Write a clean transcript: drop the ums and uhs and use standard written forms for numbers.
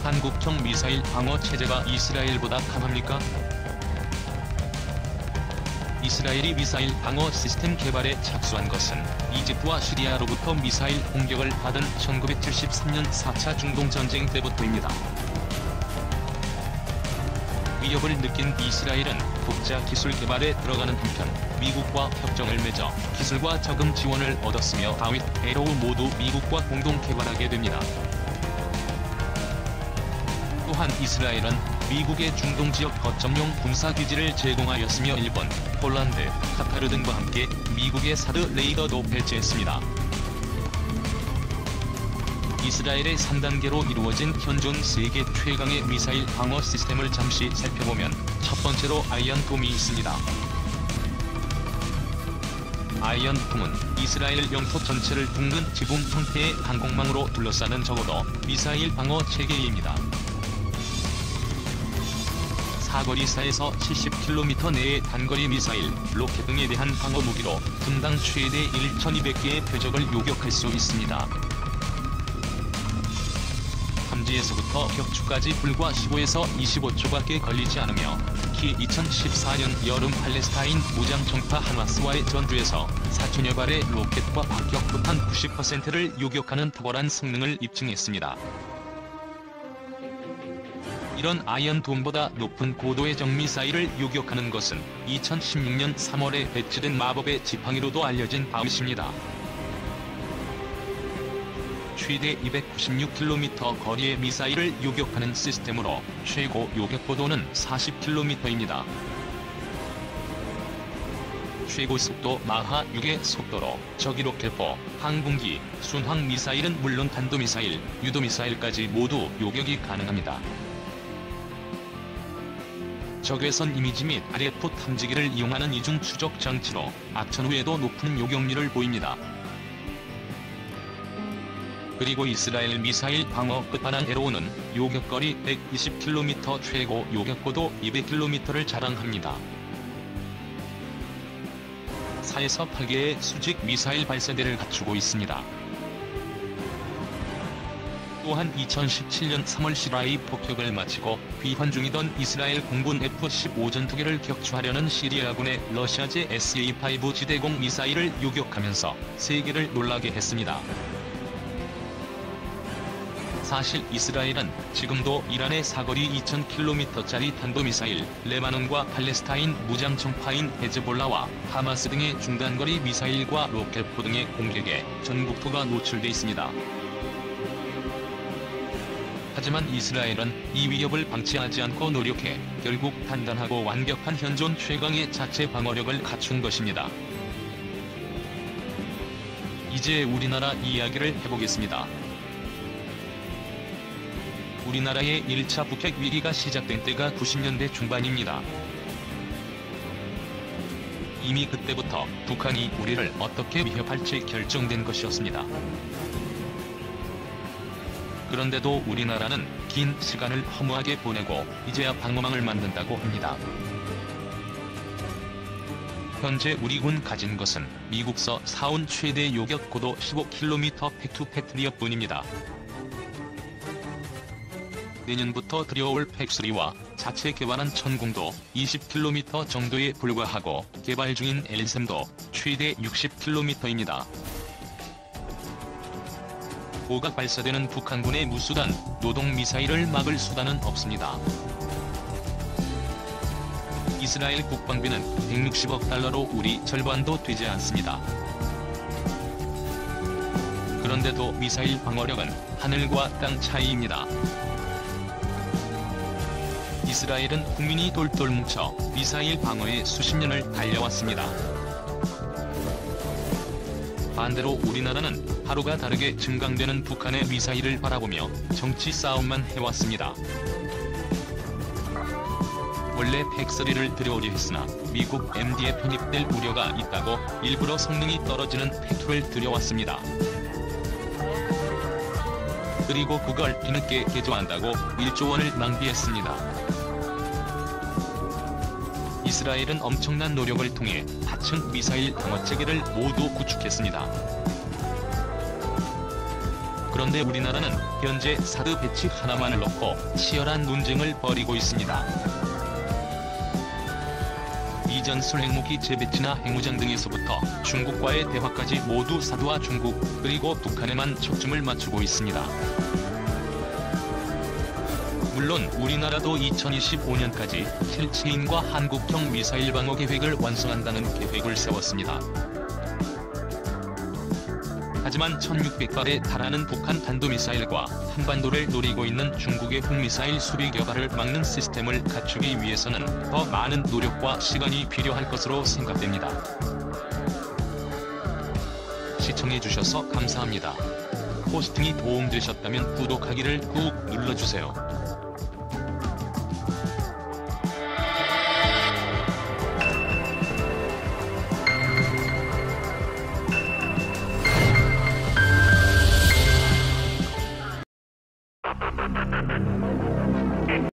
한국형 미사일 방어 체제가 이스라엘보다 강합니까? 이스라엘이 미사일 방어 시스템 개발에 착수한 것은 이집트와 시리아로부터 미사일 공격을 받은 1973년 4차 중동전쟁 때부터입니다. 위협을 느낀 이스라엘은 독자 기술 개발에 들어가는 한편 미국과 협정을 맺어 기술과 자금 지원을 얻었으며 다윗, 에로우 모두 미국과 공동 개발하게 됩니다. 또한 이스라엘은 미국의 중동 지역 거점용 군사기지를 제공하였으며 일본, 폴란드, 카타르 등과 함께 미국의 사드 레이더도 배치했습니다. 이스라엘의 3단계로 이루어진 현존 세계 최강의 미사일 방어 시스템을 잠시 살펴보면 첫 번째로 아이언돔이 있습니다. 아이언돔은 이스라엘 영토 전체를 둥근 지붕 형태의 항공망으로 둘러싸는 적어도 미사일 방어 체계입니다. 사거리 4에서 70km 내의 단거리 미사일, 로켓 등에 대한 방어 무기로 분당 최대 1,200개의 표적을 요격할 수 있습니다. 탐지에서부터 격추까지 불과 15에서 25초밖에 걸리지 않으며 특히 2014년 여름 팔레스타인 무장정파 하마스와의 전투에서 4천여 발의 로켓과 박격포탄 90%를 요격하는 탁월한 성능을 입증했습니다. 이런 아이언돔보다 높은 고도의 정미사일을 요격하는 것은 2016년 3월에 배치된 마법의 지팡이로도 알려진 바입니다. 최대 296km 거리의 미사일을 요격하는 시스템으로 최고 요격고도는 40km입니다. 최고 속도 마하 6의 속도로 적이 로켓포, 항공기, 순항미사일은 물론 탄도미사일, 유도미사일까지 모두 요격이 가능합니다. 적외선 이미지 및 RF 탐지기를 이용하는 이중 추적 장치로 악천 후에도 높은 요격률을 보입니다. 그리고 이스라엘 미사일 방어 끝판왕 에로우는 요격거리 120km 최고 요격고도 200km를 자랑합니다. 4에서 8개의 수직 미사일 발사대를 갖추고 있습니다. 또한 2017년 3월 시라이 폭격을 마치고 비환 중이던 이스라엘 공군 F-15 전투기를 격추하려는 시리아군의 러시아제 SA-5 지대공 미사일을 요격하면서 세계를 놀라게 했습니다. 사실 이스라엘은 지금도 이란의 사거리 2000km짜리 탄도미사일, 레바논과 팔레스타인 무장정파인 헤즈볼라와 하마스 등의 중단거리 미사일과 로켓포 등의 공격에 전 국토가 노출돼 있습니다. 하지만 이스라엘은 이 위협을 방치하지 않고 노력해 결국 단단하고 완벽한 현존 최강의 자체 방어력을 갖춘 것입니다. 이제 우리나라 이야기를 해보겠습니다. 우리나라의 1차 북핵 위기가 시작된 때가 90년대 중반입니다. 이미 그때부터 북한이 우리를 어떻게 위협할지 결정된 것이었습니다. 그런데도 우리나라는 긴 시간을 허무하게 보내고 이제야 방어망을 만든다고 합니다. 현재 우리 군 가진 것은 미국서 사온 최대 요격 고도 15km 팩2팩트리어뿐입니다. 내년부터 들여올 팩3와 자체 개발한 천공도 20km 정도에 불과하고 개발 중인 L3도 최대 60km입니다. 고각 발사되는 북한군의 무수단, 노동미사일을 막을 수단은 없습니다. 이스라엘 국방비는 160억 달러로 우리 절반도 되지 않습니다. 그런데도 미사일 방어력은 하늘과 땅 차이입니다. 이스라엘은 국민이 돌돌 뭉쳐 미사일 방어에 수십 년을 달려왔습니다. 반대로 우리나라는 하루가 다르게 증강되는 북한의 미사일을 바라보며 정치 싸움만 해왔습니다. 원래 팩3를 들여오려 했으나 미국 MD에 편입될 우려가 있다고 일부러 성능이 떨어지는 팩2를 들여왔습니다. 그리고 그걸 뒤늦게 개조한다고 1조 원을 낭비했습니다. 이스라엘은 엄청난 노력을 통해 하층 미사일 방어체계를 모두 구축했습니다. 그런데 우리나라는 현재 사드 배치 하나만을 놓고 치열한 논쟁을 벌이고 있습니다. 이전술 핵무기 재배치나 핵무장 등에서부터 중국과의 대화까지 모두 사드와 중국 그리고 북한에만 초점을 맞추고 있습니다. 물론 우리나라도 2025년까지 킬체인과 한국형 미사일 방어 계획을 완성한다는 계획을 세웠습니다. 하지만 1600발에 달하는 북한 탄도미사일과 한반도를 노리고 있는 중국의 핵미사일 수비 격화를 막는 시스템을 갖추기 위해서는 더 많은 노력과 시간이 필요할 것으로 생각됩니다. 시청해주셔서 감사합니다. 포스팅이 도움되셨다면 구독하기를 꾹 눌러주세요.